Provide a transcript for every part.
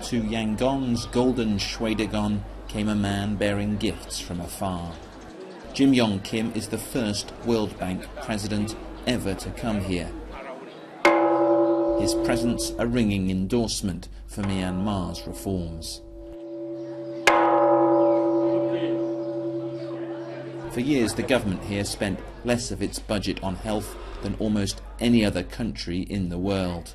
To Yangon's golden Shwedagon came a man bearing gifts from afar. Jim Yong Kim is the first World Bank president ever to come here. His presence a ringing endorsement for Myanmar's reforms. For years, the government here spent less of its budget on health than almost any other country in the world.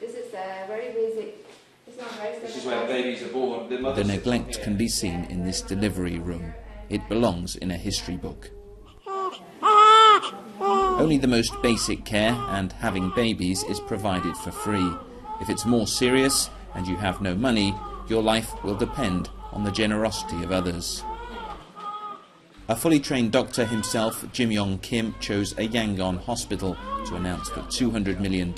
This is very basic. It's not very This is where babies are born. The neglect can be seen in this delivery room. It belongs in a history book. Only the most basic care and having babies is provided for free. If it's more serious and you have no money, your life will depend on the generosity of others. A fully trained doctor himself, Jim Yong Kim, chose a Yangon hospital to announce that $200 million,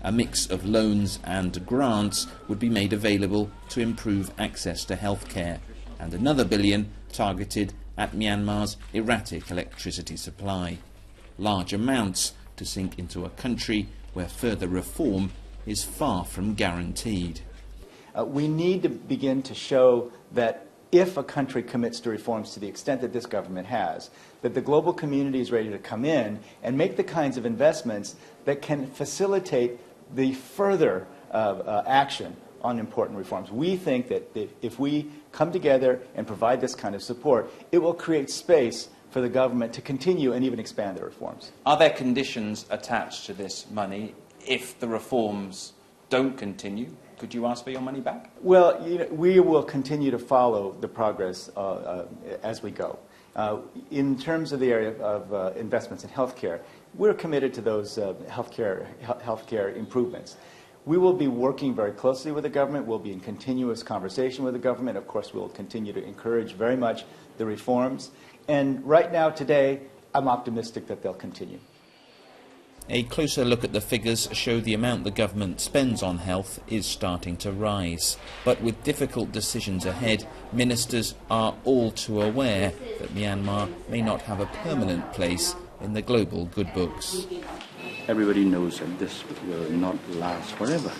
a mix of loans and grants, would be made available to improve access to health care, and another $1 billion targeted at Myanmar's erratic electricity supply. Large amounts to sink into a country where further reform is far from guaranteed. We need to begin to show that if a country commits to reforms to the extent that this government has, that the global community is ready to come in and make the kinds of investments that can facilitate the further action on important reforms. We think that if we come together and provide this kind of support, it will create space for the government to continue and even expand the reforms. Are there conditions attached to this money if the reforms don't continue? Could you ask for your money back? Well, we will continue to follow the progress as we go. In terms of the area of investments in healthcare, we're committed to those healthcare improvements. We will be working very closely with the government. We'll be in continuous conversation with the government. Of course, we'll continue to encourage very much the reforms. And right now, today, I'm optimistic that they'll continue. A closer look at the figures show the amount the government spends on health is starting to rise. But with difficult decisions ahead, ministers are all too aware that Myanmar may not have a permanent place in the global good books. Everybody knows that this will not last forever.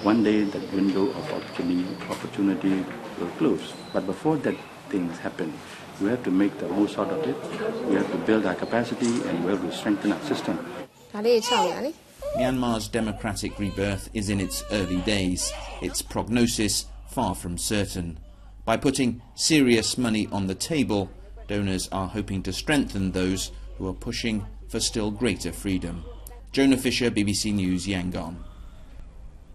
One day that window of opportunity will close. But before that things happen, we have to make the most out of it. We have to build our capacity and we have to strengthen our system. Myanmar's democratic rebirth is in its early days, its prognosis far from certain. By putting serious money on the table, donors are hoping to strengthen those who are pushing for still greater freedom. Jonah Fisher, BBC News, Yangon.